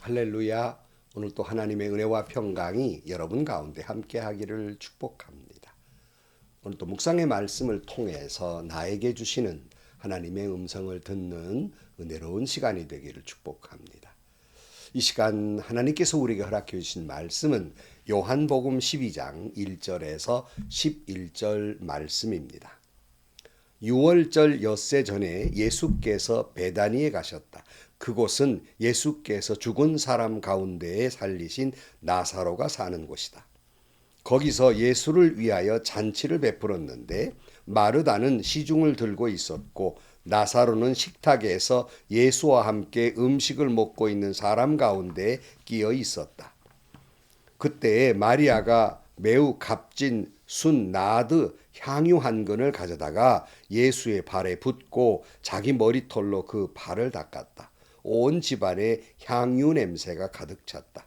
할렐루야. 오늘 또 하나님의 은혜와 평강이 여러분 가운데 함께 하기를 축복합니다. 오늘 또 묵상의 말씀을 통해서 나에게 주시는 하나님의 음성을 듣는 은혜로운 시간이 되기를 축복합니다. 이 시간 하나님께서 우리에게 허락해 주신 말씀은 요한복음 12장 1절에서 11절 말씀입니다. 6월절 엿새 전에 예수께서 베다니에 가셨다. 그곳은 예수께서 죽은 사람 가운데에 살리신 나사로가 사는 곳이다. 거기서 예수를 위하여 잔치를 베풀었는데 마르다는 시중을 들고 있었고 나사로는 식탁에서 예수와 함께 음식을 먹고 있는 사람 가운데에 끼어 있었다. 그때에 마리아가 매우 값진 순 나드 향유 한 근을 가져다가 예수의 발에 붓고 자기 머리털로 그 발을 닦았다. 온 집안에 향유 냄새가 가득 찼다.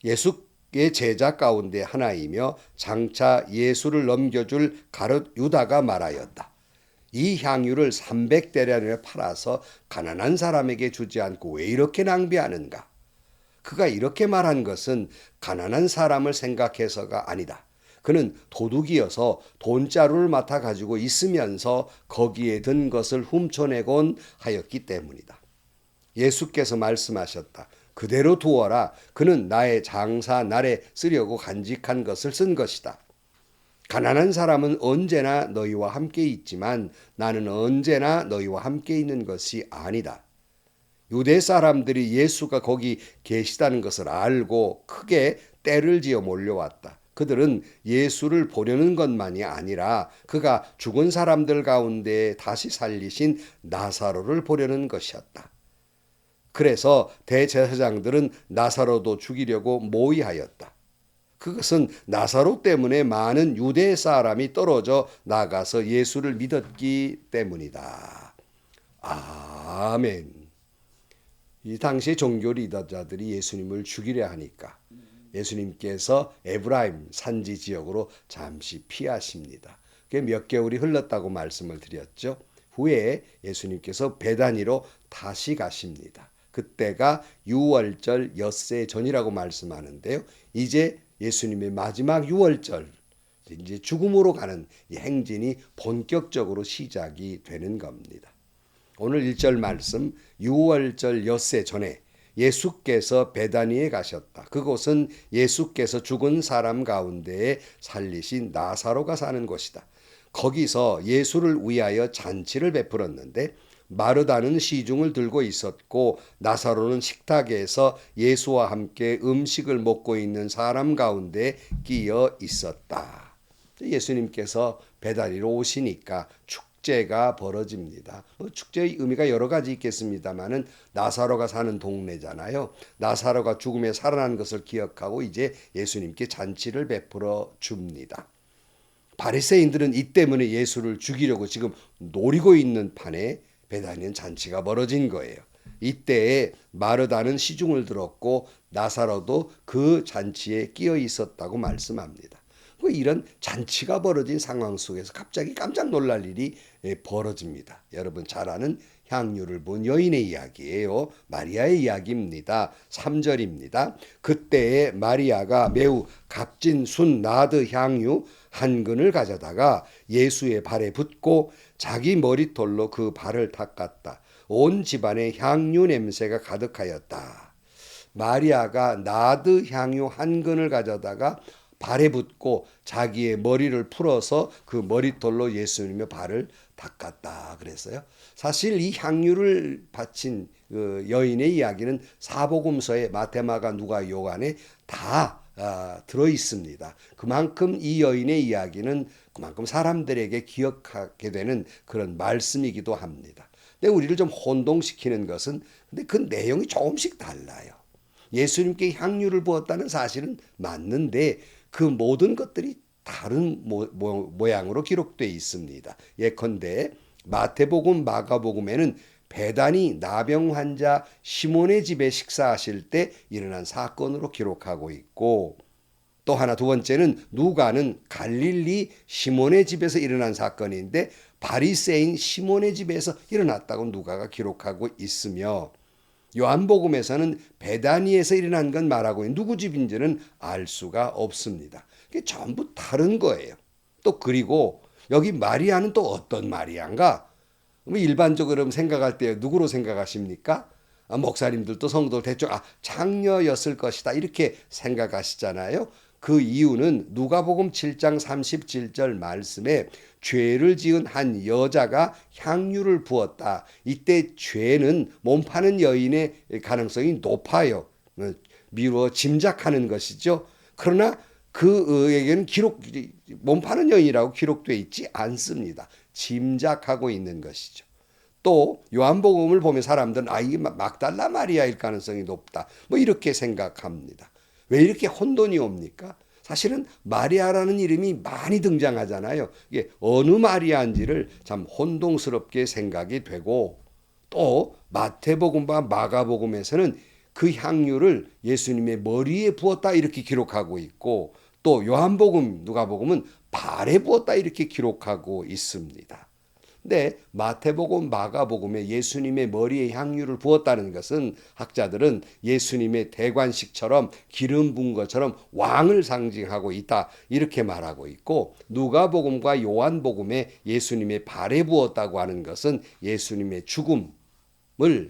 예수의 제자 가운데 하나이며 장차 예수를 넘겨줄 가룟 유다가 말하였다. 이 향유를 300데나리온에 팔아서 가난한 사람에게 주지 않고 왜 이렇게 낭비하는가? 그가 이렇게 말한 것은 가난한 사람을 생각해서가 아니다. 그는 도둑이어서 돈자루를 맡아 가지고 있으면서 거기에 든 것을 훔쳐내곤 하였기 때문이다. 예수께서 말씀하셨다. 그대로 두어라. 그는 나의 장사 날에 쓰려고 간직한 것을 쓴 것이다. 가난한 사람은 언제나 너희와 함께 있지만 나는 언제나 너희와 함께 있는 것이 아니다. 유대 사람들이 예수가 거기 계시다는 것을 알고 크게 떼를 지어 몰려왔다. 그들은 예수를 보려는 것만이 아니라 그가 죽은 사람들 가운데 다시 살리신 나사로를 보려는 것이었다. 그래서 대제사장들은 나사로도 죽이려고 모의하였다. 그것은 나사로 때문에 많은 유대 사람이 떨어져 나가서 예수를 믿었기 때문이다. 아멘. 이 당시에 종교 리더자들이 예수님을 죽이려 하니까 예수님께서 에브라임 산지 지역으로 잠시 피하십니다. 그게 몇 개월이 흘렀다고 말씀을 드렸죠. 후에 예수님께서 베다니로 다시 가십니다. 그때가 6월절 엿새 전이라고 말씀하는데요. 이제 예수님의 마지막 6월절, 이제 죽음으로 가는 이 행진이 본격적으로 시작이 되는 겁니다. 오늘 1절 말씀 6월절 엿새 전에 예수께서 베다니에 가셨다. 그곳은 예수께서 죽은 사람 가운데에 살리신 나사로가 사는 곳이다. 거기서 예수를 위하여 잔치를 베풀었는데 마르다는 시중을 들고 있었고 나사로는 식탁에서 예수와 함께 음식을 먹고 있는 사람 가운데 끼어 있었다. 예수님께서 베다니로 오시니까 축제가 벌어집니다. 축제의 의미가 여러 가지 있겠습니다만은 나사로가 사는 동네잖아요. 나사로가 죽음에 살아난 것을 기억하고 이제 예수님께 잔치를 베풀어 줍니다. 바리새인들은 이 때문에 예수를 죽이려고 지금 노리고 있는 판에 베다니는 잔치가 벌어진 거예요. 이때에 마르다는 시중을 들었고 나사로도 그 잔치에 끼어 있었다고 말씀합니다. 이런 잔치가 벌어진 상황 속에서 갑자기 깜짝 놀랄 일이 벌어집니다. 여러분 잘 아는 향유를 본 여인의 이야기예요. 마리아의 이야기입니다. 3절입니다. 그때에 마리아가 매우 값진 순 나드 향유 한 근을 가져다가 예수의 발에 붓고 자기 머리털로 그 발을 닦았다. 온 집안에 향유 냄새가 가득하였다. 마리아가 나드 향유 한 근을 가져다가 발에 붓고 자기의 머리를 풀어서 그 머리털로 예수님의 발을 닦았다 그랬어요. 사실 이 향유를 바친 그 여인의 이야기는 사복음서에 마태, 마가, 누가, 요한에 다 들어 있습니다. 그만큼 이 여인의 이야기는 그만큼 사람들에게 기억하게 되는 그런 말씀이기도 합니다. 근데 우리를 좀 혼동시키는 것은 근데 그 내용이 조금씩 달라요. 예수님께 향유를 부었다는 사실은 맞는데 그 모든 것들이 다른 모양으로 기록되어 있습니다. 예컨대 마태복음, 마가복음에는 베다니 나병 환자 시몬의 집에 식사하실 때 일어난 사건으로 기록하고 있고 또 하나 두 번째는 누가는 갈릴리 시몬의 집에서 일어난 사건인데 바리새인 시몬의 집에서 일어났다고 누가가 기록하고 있으며 요한복음에서는 베다니에서 일어난 건 말하고 누구 집인지는 알 수가 없습니다. 그게 전부 다른 거예요. 또 그리고 여기 마리아는 또 어떤 마리아인가? 일반적으로 생각할 때 누구로 생각하십니까? 목사님들도 성도들 대충 장녀였을 것이다 이렇게 생각하시잖아요. 그 이유는 누가복음 7장 37절 말씀에 죄를 지은 한 여자가 향유를 부었다. 이때 죄는 몸 파는 여인의 가능성이 높아요. 미루어 짐작하는 것이죠. 그러나 그에게는 몸 파는 여인이라고 기록되어 있지 않습니다. 짐작하고 있는 것이죠. 또 요한복음을 보면 사람들은 이게 막달라 마리아일 가능성이 높다. 이렇게 생각합니다. 왜 이렇게 혼돈이 옵니까? 사실은 마리아라는 이름이 많이 등장하잖아요. 이게 어느 마리아인지를 참 혼동스럽게 생각이 되고 또 마태복음과 마가복음에서는 그 향유를 예수님의 머리에 부었다 이렇게 기록하고 있고 또 요한복음, 누가복음은 발에 부었다 이렇게 기록하고 있습니다. 근데 마태복음, 마가복음에 예수님의 머리에 향유를 부었다는 것은 학자들은 예수님의 대관식처럼 기름 부은 것처럼 왕을 상징하고 있다 이렇게 말하고 있고 누가복음과 요한복음에 예수님의 발에 부었다고 하는 것은 예수님의 죽음을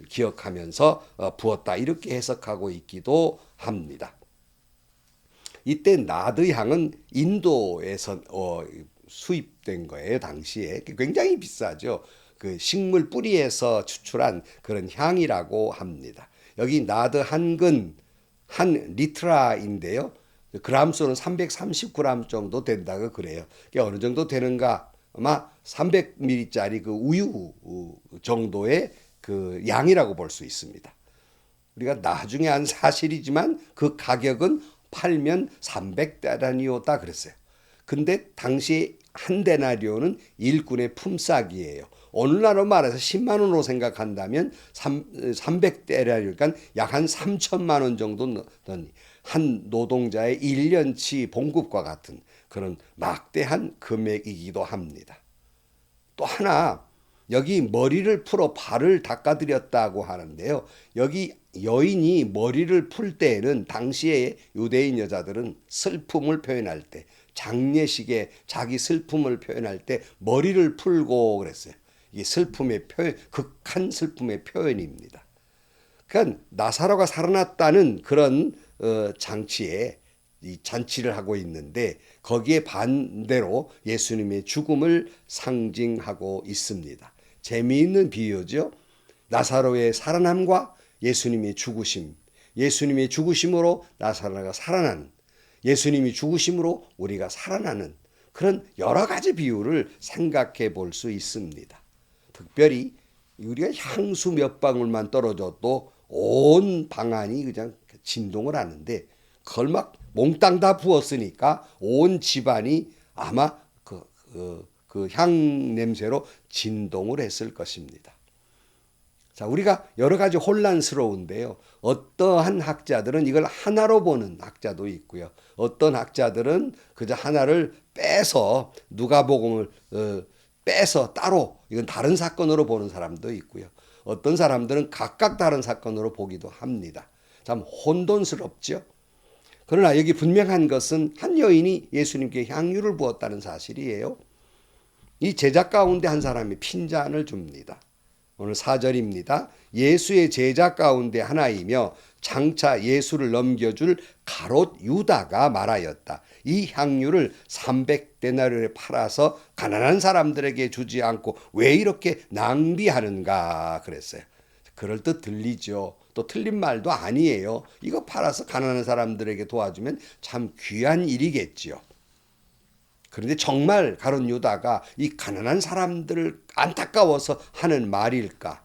기억하면서 부었다 이렇게 해석하고 있기도 합니다. 이때 나드 향은 인도에서 수입된 거예요. 당시에 굉장히 비싸죠. 그 식물 뿌리에서 추출한 그런 향이라고 합니다. 여기 나드 한 근 한 리트라인데요. 그람수는 330g 정도 된다고 그래요. 어느 정도 되는가? 아마 300ml짜리 그 우유 정도의 그 양이라고 볼 수 있습니다. 우리가 나중에 한 사실이지만 그 가격은 팔면 300데나리오다 그랬어요. 근데 당시 한 데나리오는 일꾼의 품삯이에요. 오늘날로 말해서 10만 원으로 생각한다면 300데나리오, 그러니까 약 한 3천만 원 정도 한 노동자의 1년치 봉급과 같은 그런 막대한 금액이기도 합니다. 또 하나 여기 머리를 풀어 발을 닦아드렸다고 하는데요. 여기 여인이 머리를 풀 때에는 당시에 유대인 여자들은 슬픔을 표현할 때 장례식에 자기 슬픔을 표현할 때 머리를 풀고 그랬어요. 이게 슬픔의 표현, 극한 슬픔의 표현입니다. 그러니까 나사로가 살아났다는 그런 장치에 이 잔치를 하고 있는데 거기에 반대로 예수님의 죽음을 상징하고 있습니다. 재미있는 비유죠. 나사로의 살아남과 예수님의 죽으심, 예수님의 죽으심으로 나사로가 살아나는, 예수님이 죽으심으로 우리가 살아나는 그런 여러 가지 비유를 생각해 볼 수 있습니다. 특별히 우리가 향수 몇 방울만 떨어져도 온 방안이 그냥 진동을 하는데 그걸 막 몽땅 다 부었으니까 온 집안이 아마 그 향 냄새로 진동을 했을 것입니다. 자, 우리가 여러 가지 혼란스러운데요. 어떠한 학자들은 이걸 하나로 보는 학자도 있고요. 어떤 학자들은 그저 하나를 빼서 누가복음을 빼서 따로 이건 다른 사건으로 보는 사람도 있고요. 어떤 사람들은 각각 다른 사건으로 보기도 합니다. 참 혼돈스럽죠. 그러나 여기 분명한 것은 한 여인이 예수님께 향유를 부었다는 사실이에요. 이 제자 가운데 한 사람이 핀잔을 줍니다. 오늘 4절입니다. 예수의 제자 가운데 하나이며 장차 예수를 넘겨줄 가롯 유다가 말하였다. 이 향유를 300데나리온에 팔아서 가난한 사람들에게 주지 않고 왜 이렇게 낭비하는가 그랬어요. 그럴듯 들리죠. 또 틀린 말도 아니에요. 이거 팔아서 가난한 사람들에게 도와주면 참 귀한 일이겠지요. 그런데 정말 가룟 유다가 이 가난한 사람들을 안타까워서 하는 말일까?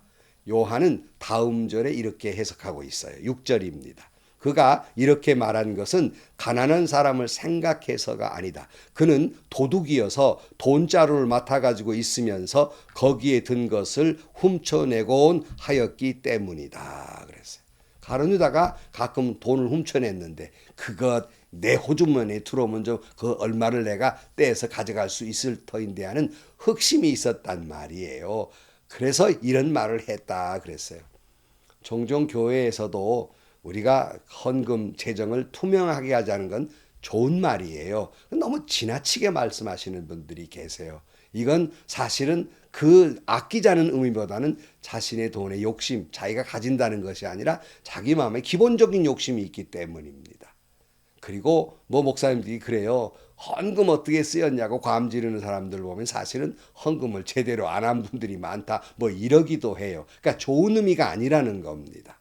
요한은 다음 절에 이렇게 해석하고 있어요. 6절입니다. 그가 이렇게 말한 것은 가난한 사람을 생각해서가 아니다. 그는 도둑이어서 돈자루를 맡아가지고 있으면서 거기에 든 것을 훔쳐내곤 하였기 때문이다. 그랬어요. 가룟 유다가 가끔 돈을 훔쳐냈는데 그것 내 호주머니에 들어오면 좀 그 얼마를 내가 떼서 가져갈 수 있을 터인데 하는 흑심이 있었단 말이에요. 그래서 이런 말을 했다 그랬어요. 종종 교회에서도 우리가 헌금 재정을 투명하게 하자는 건 좋은 말이에요. 너무 지나치게 말씀하시는 분들이 계세요. 이건 사실은 그 아끼자는 의미보다는 자신의 돈의 욕심, 자기가 가진다는 것이 아니라 자기 마음에 기본적인 욕심이 있기 때문입니다. 그리고 뭐 목사님들이 그래요. 헌금 어떻게 쓰였냐고 관 지르는 사람들 보면 사실은 헌금을 제대로 안 한 분들이 많다. 뭐 이러기도 해요. 그러니까 좋은 의미가 아니라는 겁니다.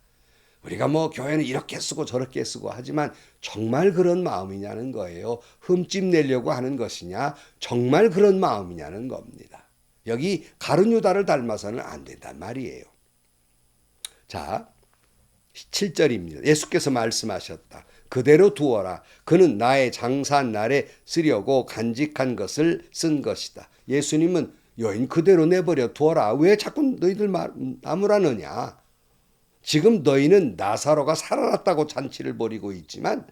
우리가 뭐 교회는 이렇게 쓰고 저렇게 쓰고 하지만 정말 그런 마음이냐는 거예요. 흠집 내려고 하는 것이냐, 정말 그런 마음이냐는 겁니다. 여기 가룟유다를 닮아서는 안 된단 말이에요. 자, 7절입니다. 예수께서 말씀하셨다. 그대로 두어라. 그는 나의 장사한 날에 쓰려고 간직한 것을 쓴 것이다. 예수님은 여인 그대로 내버려 두어라. 왜 자꾸 너희들 나무라느냐? 지금 너희는 나사로가 살아났다고 잔치를 벌이고 있지만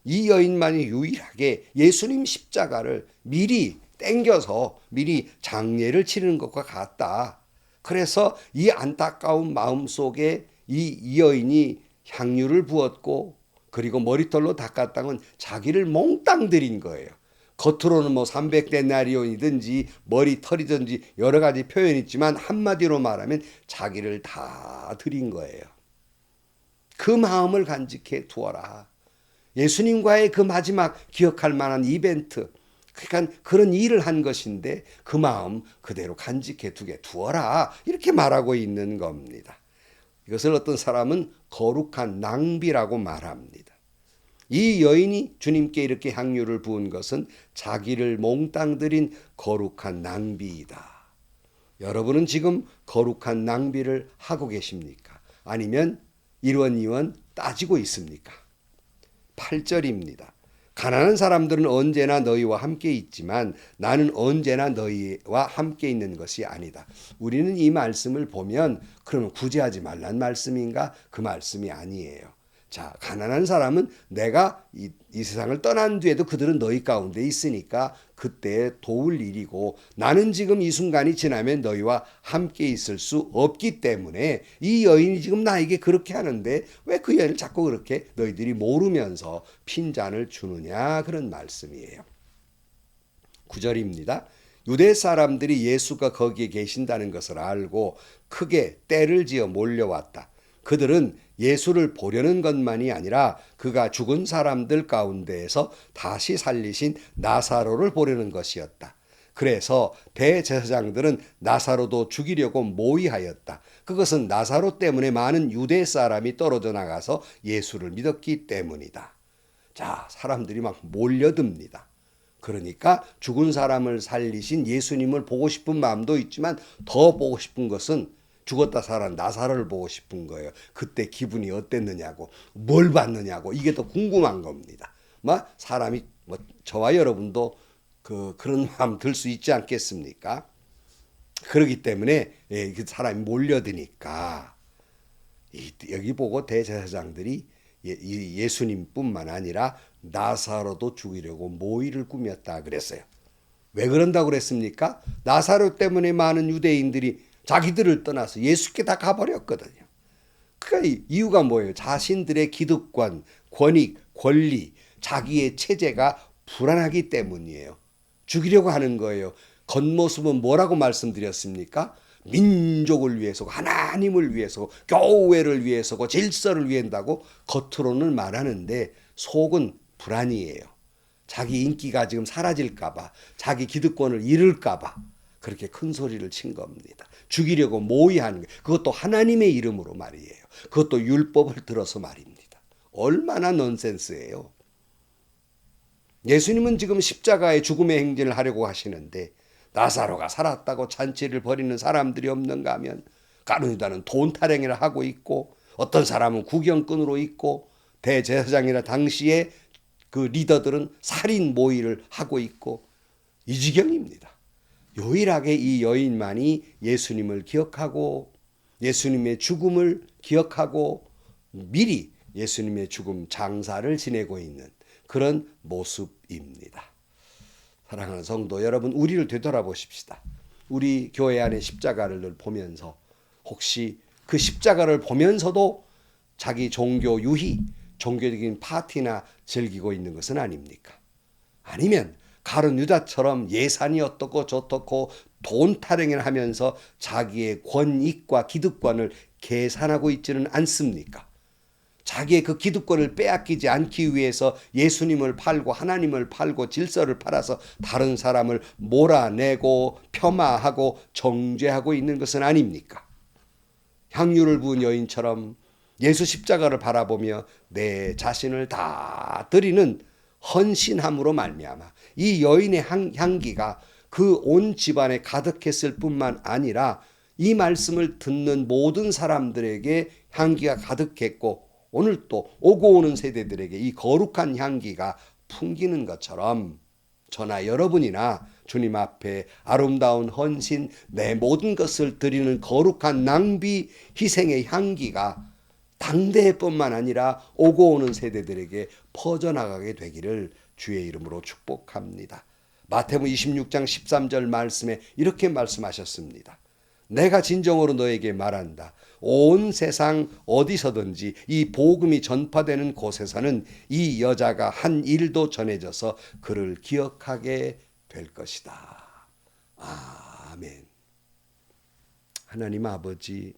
이 여인만이 유일하게 예수님 십자가를 미리 땡겨서 미리 장례를 치르는 것과 같다. 그래서 이 안타까운 마음 속에 이 여인이 향유를 부었고 그리고 머리털로 닦았다는 자기를 몽땅 드린 거예요. 겉으로는 뭐 300데나리온이든지 머리털이든지 여러 가지 표현이 있지만 한마디로 말하면 자기를 다 드린 거예요. 그 마음을 간직해 두어라. 예수님과의 그 마지막 기억할 만한 이벤트, 그러니까 그런 일을 한 것인데 그 마음 그대로 간직해 두게 두어라. 이렇게 말하고 있는 겁니다. 이것을 어떤 사람은 거룩한 낭비라고 말합니다. 이 여인이 주님께 이렇게 향유를 부은 것은 자기를 몽땅 들인 거룩한 낭비이다. 여러분은 지금 거룩한 낭비를 하고 계십니까? 아니면 이원 따지고 있습니까? 8절입니다. 가난한 사람들은 언제나 너희와 함께 있지만 나는 언제나 너희와 함께 있는 것이 아니다. 우리는 이 말씀을 보면 그러면 구제하지 말란 말씀인가? 그 말씀이 아니에요. 자, 가난한 사람은 내가 이 세상을 떠난 뒤에도 그들은 너희 가운데 있으니까 그때 도울 일이고 나는 지금 이 순간이 지나면 너희와 함께 있을 수 없기 때문에 이 여인이 지금 나에게 그렇게 하는데 왜 그 여인을 자꾸 그렇게 너희들이 모르면서 핀잔을 주느냐 그런 말씀이에요. 9절입니다. 유대 사람들이 예수가 거기에 계신다는 것을 알고 크게 떼를 지어 몰려왔다. 그들은 예수를 보려는 것만이 아니라 그가 죽은 사람들 가운데에서 다시 살리신 나사로를 보려는 것이었다. 그래서 대제사장들은 나사로도 죽이려고 모의하였다. 그것은 나사로 때문에 많은 유대 사람이 떨어져 나가서 예수를 믿었기 때문이다. 자, 사람들이 막 몰려듭니다. 그러니까 죽은 사람을 살리신 예수님을 보고 싶은 마음도 있지만 더 보고 싶은 것은 죽었다 살아난 나사로를 보고 싶은 거예요. 그때 기분이 어땠느냐고, 뭘 봤느냐고, 이게 더 궁금한 겁니다. 사람이 저와 여러분도 그런 마음 들 수 있지 않겠습니까? 그렇기 때문에 그 사람이 몰려드니까 여기 보고 대제사장들이 예수님뿐만 아니라 나사로도 죽이려고 모의를 꾸몄다 그랬어요. 왜 그런다고 그랬습니까? 나사로 때문에 많은 유대인들이 자기들을 떠나서 예수께 다 가버렸거든요. 그러니까 이유가 뭐예요? 자신들의 기득권, 권익, 권리, 자기의 체제가 불안하기 때문이에요. 죽이려고 하는 거예요. 겉모습은 뭐라고 말씀드렸습니까? 민족을 위해서고 하나님을 위해서고 교회를 위해서고 질서를 위한다고 겉으로는 말하는데 속은 불안이에요. 자기 인기가 지금 사라질까 봐, 자기 기득권을 잃을까 봐 그렇게 큰 소리를 친 겁니다. 죽이려고 모의하는 거예요. 그것도 하나님의 이름으로 말이에요. 그것도 율법을 들어서 말입니다. 얼마나 넌센스예요. 예수님은 지금 십자가의 죽음의 행진을 하려고 하시는데 나사로가 살았다고 잔치를 벌이는 사람들이 없는가 하면 가룟유다는 돈 타령이라 하고 있고 어떤 사람은 구경꾼으로 있고 대제사장이나 당시에 그 리더들은 살인 모의를 하고 있고 이 지경입니다. 유일하게 이 여인만이 예수님을 기억하고 예수님의 죽음을 기억하고 미리 예수님의 죽음 장사를 지내고 있는 그런 모습입니다. 사랑하는 성도 여러분, 우리를 되돌아보십시다. 우리 교회 안의 십자가를 보면서 혹시 그 십자가를 보면서도 자기 종교 유희, 종교적인 파티나 즐기고 있는 것은 아닙니까? 아니면 가룟 유다처럼 예산이 어떻고 저떻고 돈 타령을 하면서 자기의 권익과 기득권을 계산하고 있지는 않습니까? 자기의 그 기득권을 빼앗기지 않기 위해서 예수님을 팔고 하나님을 팔고 질서를 팔아서 다른 사람을 몰아내고 폄하하고 정죄하고 있는 것은 아닙니까? 향유를 부은 여인처럼 예수 십자가를 바라보며 내 자신을 다 드리는 헌신함으로 말미암아 이 여인의 향기가 그 온 집안에 가득했을 뿐만 아니라 이 말씀을 듣는 모든 사람들에게 향기가 가득했고 오늘 또 오고 오는 세대들에게 이 거룩한 향기가 풍기는 것처럼 저나 여러분이나 주님 앞에 아름다운 헌신, 내 모든 것을 드리는 거룩한 낭비, 희생의 향기가 당대뿐만 아니라 오고 오는 세대들에게 퍼져나가게 되기를 주의 이름으로 축복합니다. 마태복음 26장 13절 말씀에 이렇게 말씀하셨습니다. 내가 진정으로 너에게 말한다. 온 세상 어디서든지 이 복음이 전파되는 곳에서는 이 여자가 한 일도 전해져서 그를 기억하게 될 것이다. 아멘. 하나님 아버지,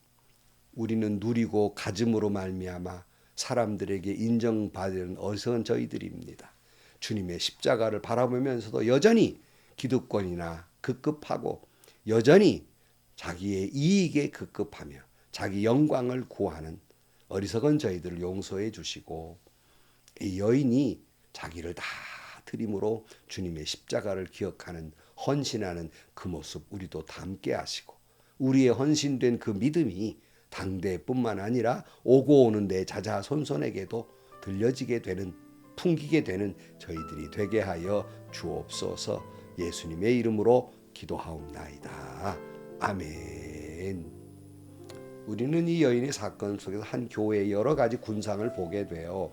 우리는 누리고 가짐으로 말미암아 사람들에게 인정받은 어리석은 저희들입니다. 주님의 십자가를 바라보면서도 여전히 기득권이나 급급하고 여전히 자기의 이익에 급급하며 자기 영광을 구하는 어리석은 저희들을 용서해 주시고 이 여인이 자기를 다 드림으로 주님의 십자가를 기억하는 헌신하는 그 모습 우리도 담게 하시고 우리의 헌신된 그 믿음이 당대뿐만 아니라 오고 오는 내 자자손손에게도 들려지게 되는 풍기게 되는 저희들이 되게 하여 주옵소서. 예수님의 이름으로 기도하옵나이다. 아멘. 우리는 이 여인의 사건 속에서 한 교회의 여러 가지 군상을 보게 돼요.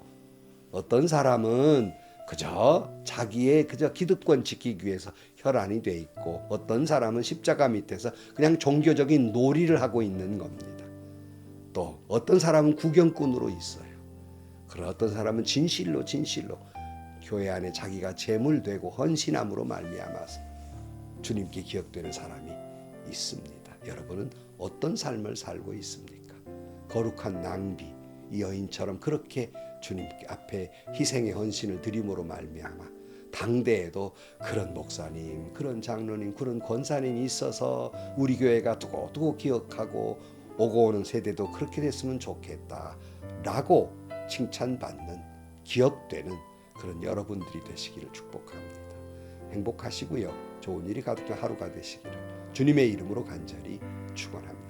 어떤 사람은 그저 자기의 기득권 지키기 위해서 혈안이 돼 있고 어떤 사람은 십자가 밑에서 그냥 종교적인 놀이를 하고 있는 겁니다. 또 어떤 사람은 구경꾼으로 있어요. 그러나 어떤 사람은 진실로 교회 안에 자기가 제물되고 헌신함으로 말미암아서 주님께 기억되는 사람이 있습니다. 여러분은 어떤 삶을 살고 있습니까? 거룩한 낭비, 이 여인처럼 그렇게 주님 앞에 희생의 헌신을 드림으로 말미암아 당대에도 그런 목사님, 그런 장로님, 그런 권사님이 있어서 우리 교회가 두고두고 기억하고 오고 오는 세대도 그렇게 됐으면 좋겠다 라고 칭찬받는, 기억되는 그런 여러분들이 되시기를 축복합니다. 행복하시고요. 좋은 일이 가득한 하루가 되시기를 주님의 이름으로 간절히 축원합니다.